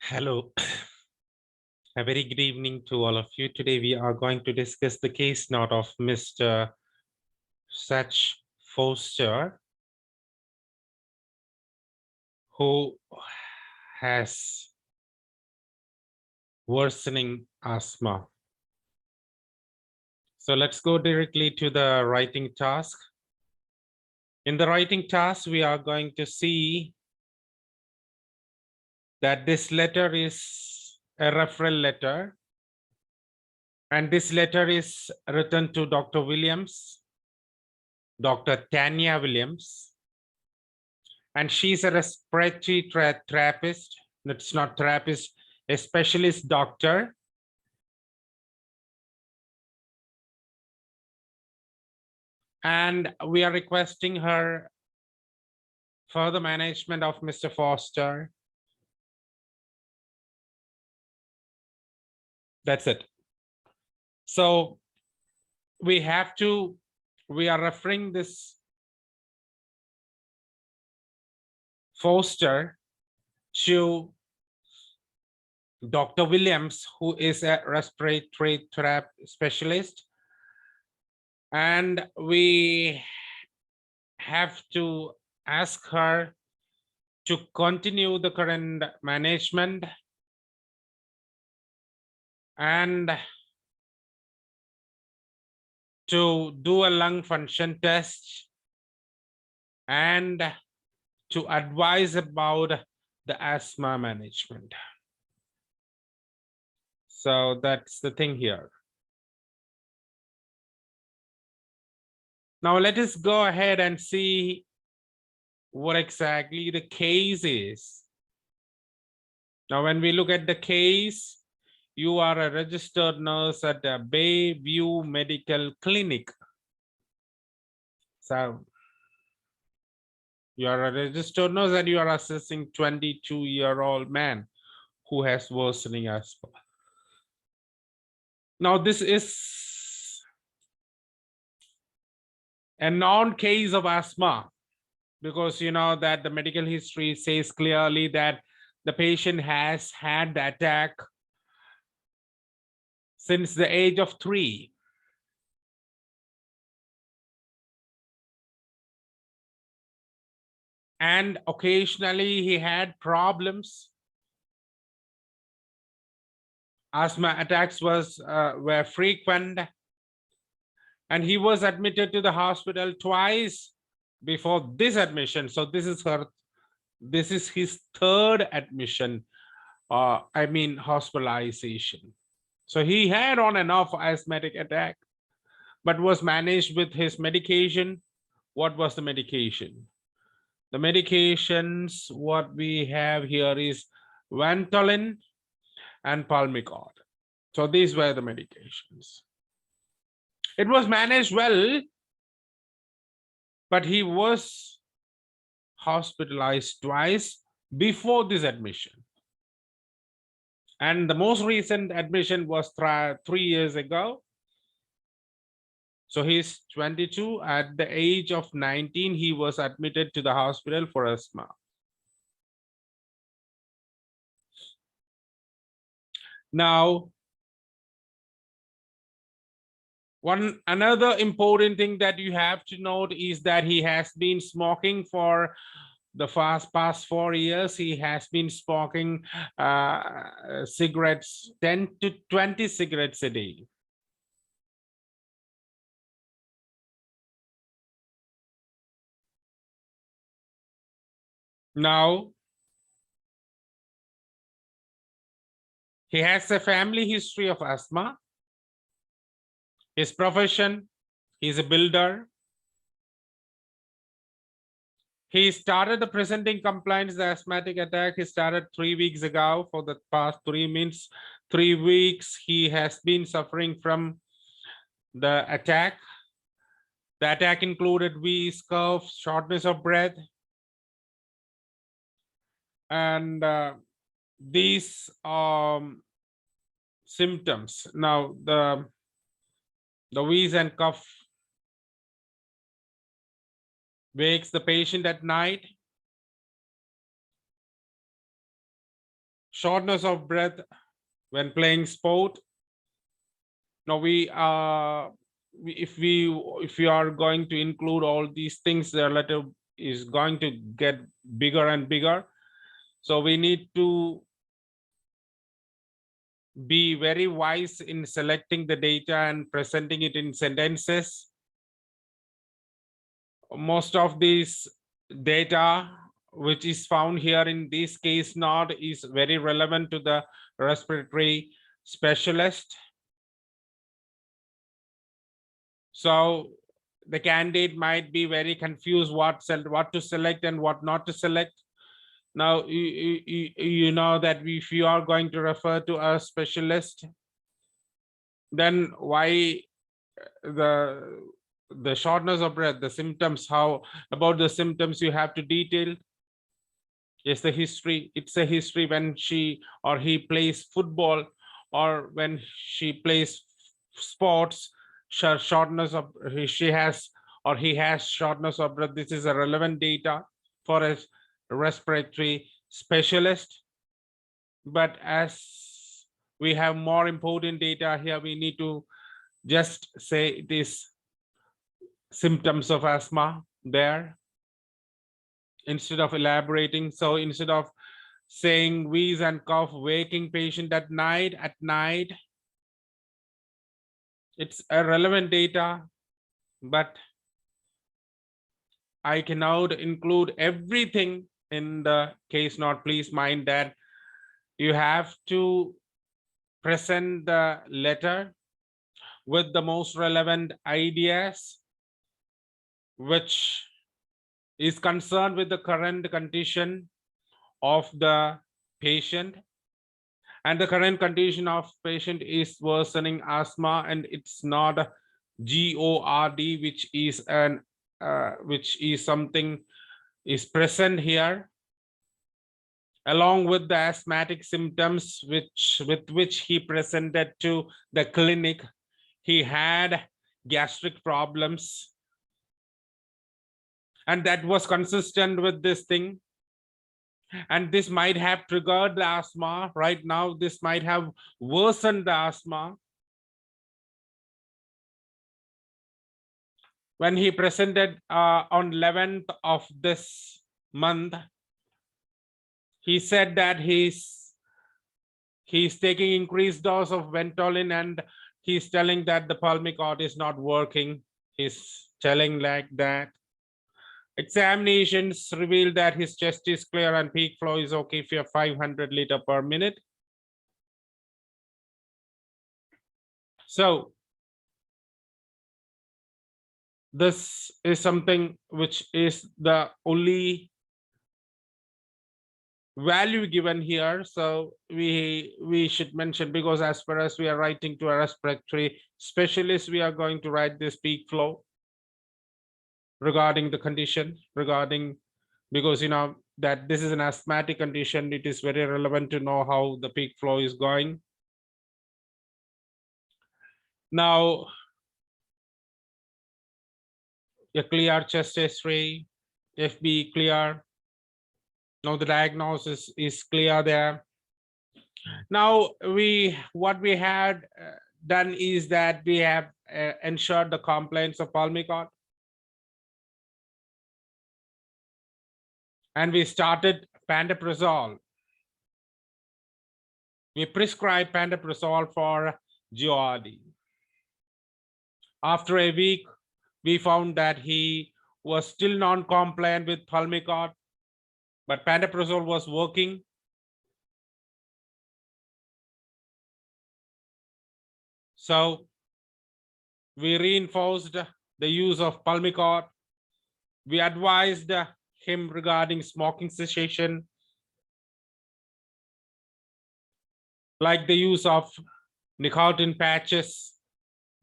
Hello, a very good evening to all of you. Today we are going to discuss the case note of Mr. Sach Foster, who has worsening asthma. So let's go directly to the writing task. In the writing task, we are going to see that this letter is a referral letter, and this letter is written to Dr. Williams, Dr. Tanya Williams, and she's a respiratory therapist. It's not therapist, a specialist doctor. And we are requesting her for the management of Mr. Foster. That's it. So we are referring this Foster to Dr. Williams, who is a respiratory therapy specialist. And we have to ask her to continue the current management and to do a lung function test and to advise about the asthma management. So that's the thing here. Now let us go ahead and see what exactly the case is. Now, when we look at the case, you are a registered nurse at the Bayview Medical Clinic. So you are a registered nurse and you are assessing 22-year-old man who has worsening asthma. Now, this is a known case of asthma because you know that the medical history says clearly that the patient has had the attack since the age of 3. And occasionally he had problems. Asthma attacks were frequent, and he was admitted to the hospital twice before this admission. So this is his third admission, hospitalization. So he had on and off asthmatic attack, but was managed with his medication. What was the medication? The medications, what we have here is Ventolin and Pulmicort. So these were the medications. It was managed well, but he was hospitalized twice before this admission. And the most recent admission was 3 years ago. So he's 22. At the age of 19, he was admitted to the hospital for asthma. Now, another important thing that you have to note is that he has been smoking for the past 4 years. He has been smoking cigarettes, 10 to 20 cigarettes a day. Now, he has a family history of asthma. His profession, he's a builder. He started the presenting complaints, the asthmatic attack. He started 3 weeks ago. For the past 3 weeks, he has been suffering from the attack. The attack included wheeze, cough, shortness of breath. And these symptoms. Now, the wheeze and cough wakes the patient at night. shortness of breath when playing sport. Now if we are going to include all these things, the letter is going to get bigger and bigger. So we need to be very wise in selecting the data and presenting it in sentences. Most of these data which is found here in this case note is very relevant to the respiratory specialist. So the candidate might be very confused what to select and what not to select. Now you know that if you are going to refer to a specialist, then why the shortness of breath, the symptoms, how about the symptoms you have to detail. Yes, the history, it's a history when she or he plays football or when she plays sports, shortness of, she has or he has shortness of breath. This is a relevant data for a respiratory specialist. But as we have more important data here, we need to just say it is symptoms of asthma there instead of elaborating. So instead of saying wheeze and cough waking patient at night, it's a relevant data, but I cannot include everything in the case note. Please mind that you have to present the letter with the most relevant ideas which is concerned with the current condition of the patient, and the current condition of patient is worsening asthma, and it's not GORD, which is something is present here along with the asthmatic symptoms with which he presented to the clinic. He had gastric problems, and that was consistent with this thing, and this might have triggered the asthma. Right now this might have worsened the asthma. When he presented on 11th of this month, he said that he's taking increased dose of Ventolin, and he's telling that the Pulmicort is not working. He's telling like that. Examinations revealed that his chest is clear and peak flow is okay for 500 liters per minute. So this is something which is the only value given here. So we should mention, because as far as we are writing to a respiratory specialist, we are going to write this peak flow regarding the condition, because you know that this is an asthmatic condition. It is very relevant to know how the peak flow is going. Now a clear chest X-ray, FB clear. Now the diagnosis is clear there. Now what we had done is that we have ensured the compliance of Pulmicort, and we started pantoprazole. We prescribed pantoprazole for GORD. After a week, we found that he was still non-compliant with Pulmicort, but pantoprazole was working. So we reinforced the use of Pulmicort. We advised him regarding smoking cessation, like the use of nicotine patches,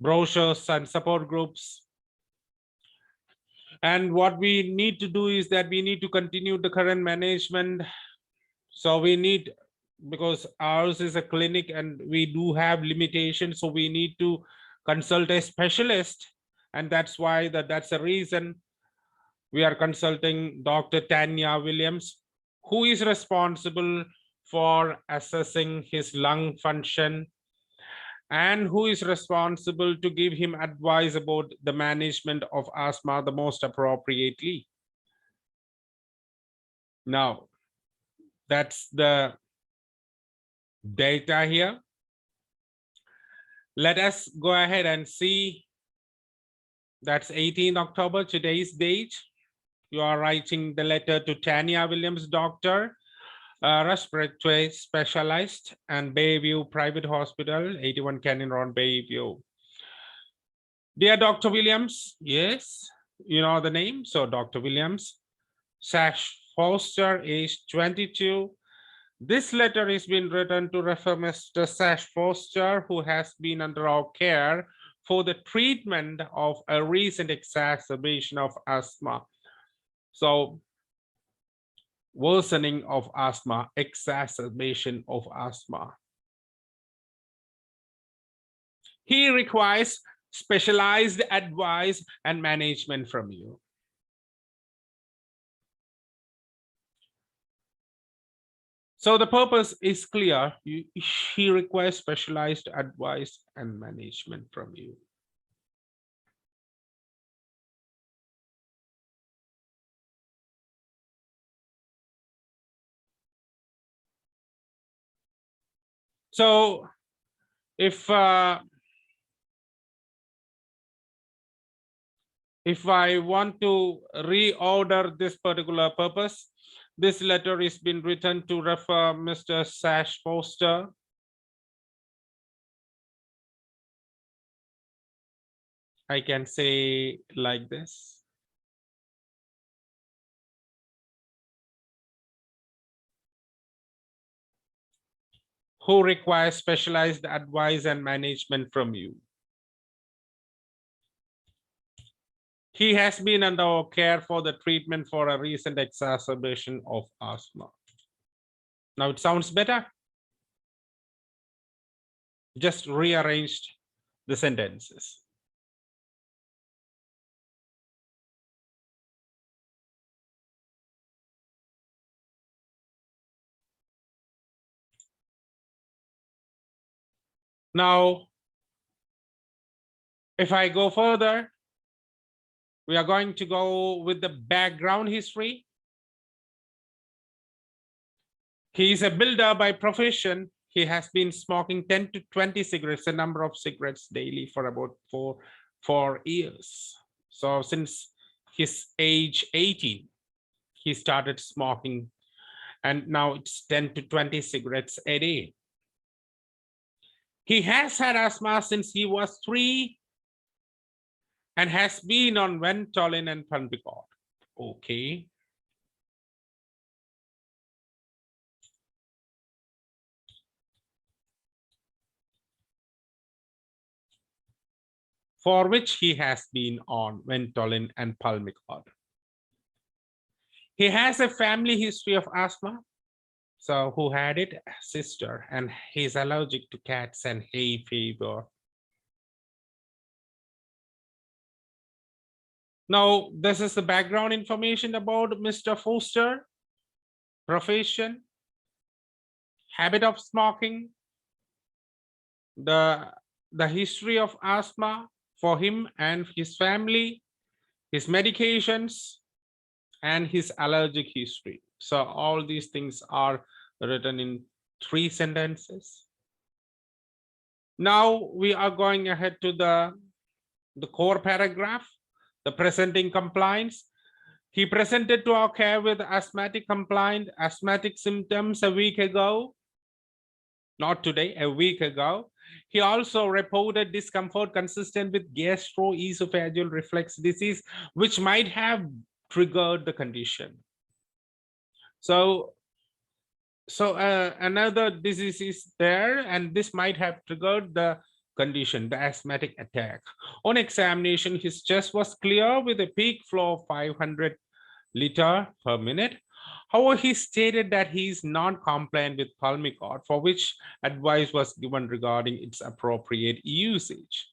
brochures, and support groups. And what we need to do is that we need to continue the current management. So we need, because ours is a clinic and we do have limitations, so we need to consult a specialist, and that's why that's the reason we are consulting Dr. Tanya Williams, who is responsible for assessing his lung function, and who is responsible to give him advice about the management of asthma the most appropriately. Now, that's the data here. Let us go ahead and see. That's 18 October, today's date. You are writing the letter to Tanya Williams, doctor, respiratory specialist, and Bayview Private Hospital, 81 Canyon Road, Bayview. Dear Dr. Williams, yes, you know the name. So Dr. Williams, Sash Foster, age 22. This letter is being written to refer Mr. Sash Foster, who has been under our care for the treatment of a recent exacerbation of asthma. So, worsening of asthma, exacerbation of asthma. He requires specialized advice and management from you. So the purpose is clear. He requires specialized advice and management from you. So if I want to reorder this particular purpose, this letter is been written to refer Mr. Sash Foster. I can say like this. Who requires specialized advice and management from you. He has been under our care for the treatment for a recent exacerbation of asthma. Now it sounds better. Just rearranged the sentences. Now, if I go further, we are going to go with the background history. He is a builder by profession. He has been smoking 10 to 20 cigarettes, a number of cigarettes daily for about four years. So since his age 18, he started smoking, and now it's 10 to 20 cigarettes a day. He has had asthma since he was 3 and has been on Ventolin and Pulmicort. Okay. For which he has been on Ventolin and Pulmicort. He has a family history of asthma. So who had it? A sister, and he's allergic to cats and hay fever. Now, this is the background information about Mr. Foster, profession, habit of smoking, the history of asthma for him and his family, his medications, and his allergic history. So all these things are written in 3 sentences. Now we are going ahead to the core paragraph, the presenting compliance. He presented to our care with asthmatic symptoms a week ago. Not today, a week ago. He also reported discomfort consistent with gastroesophageal reflux disease, which might have triggered the condition. So another disease is there, and this might have triggered the condition, the asthmatic attack. On examination, his chest was clear with a peak flow of 500 liters per minute. However, he stated that he is non-compliant with Pulmicort, for which advice was given regarding its appropriate usage.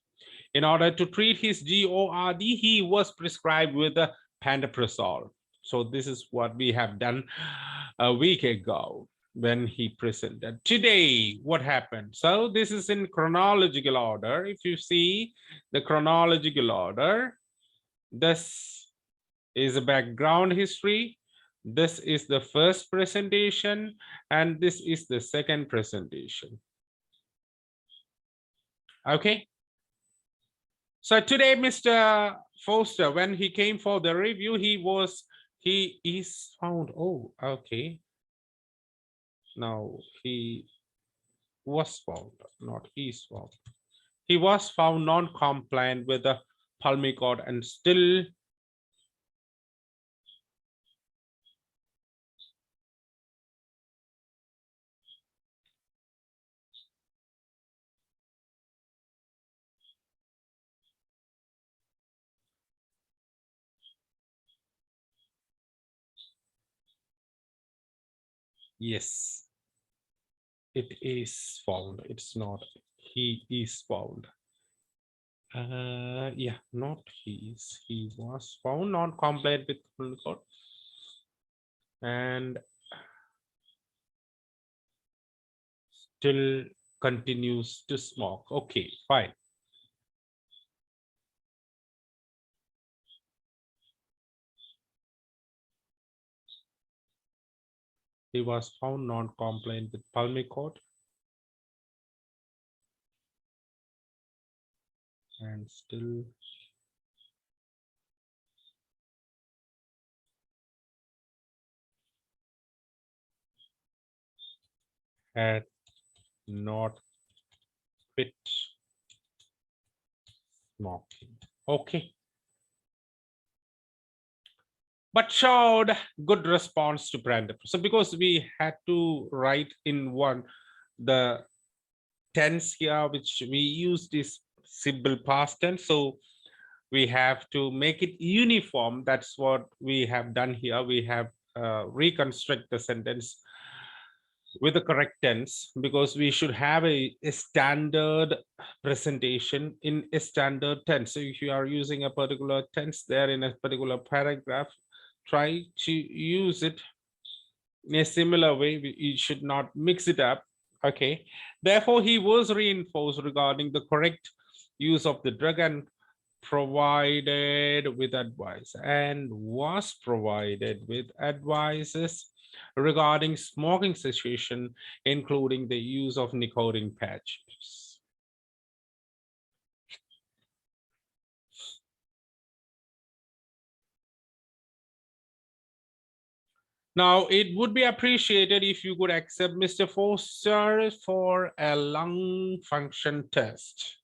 In order to treat his GORD, he was prescribed with a pantoprazole. So this is what we have done a week ago. when he presented. Today, what happened? So this is in chronological order. If you see the chronological order, this is a background history. This is the first presentation, and this is the second presentation. Okay. So today, Mr. Foster, when he came for the review, he is found, oh, okay. Now he was found, not he is found. He was found non-compliant with the Pulmicort and still yes, it is found. It's not he is found. Yeah, not he is. He was found non-compliant with Pulmicort and still continues to smoke. Okay, fine. He was found non-compliant with Pulmicort and still had not quit smoking. Okay. But showed good response to brand. So because we had to write in one the tense here, which we use this simple past tense. So we have to make it uniform. That's what we have done here. We have reconstruct the sentence with the correct tense, because we should have a standard presentation in a standard tense. So if you are using a particular tense there in a particular paragraph, try to use it in a similar way. You should not mix it up. Okay. Therefore, he was reinforced regarding the correct use of the drug and provided with advice and was provided with advices regarding smoking cessation, including the use of nicotine patches. Now, it would be appreciated if you could accept Mr. Foster for a lung function test.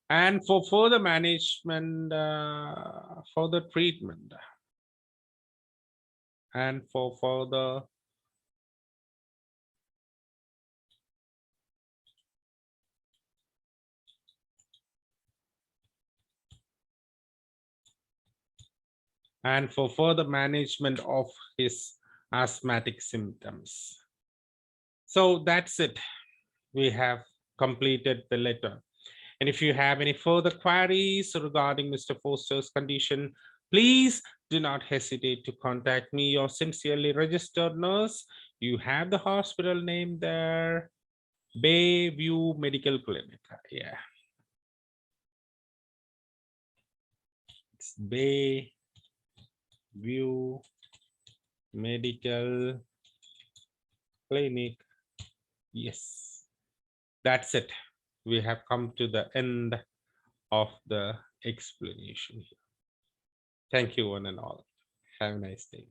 And for further management, for the treatment, and for further management of his asthmatic symptoms. So that's it. We have completed the letter. And if you have any further queries regarding Mr. Foster's condition, please do not hesitate to contact me, your sincerely registered nurse. You have the hospital name there, Bayview Medical Clinic. Yeah. It's Bayview Medical Clinic. Yes, that's it. We have come to the end of the explanation here. Thank you, one and all. Have a nice day.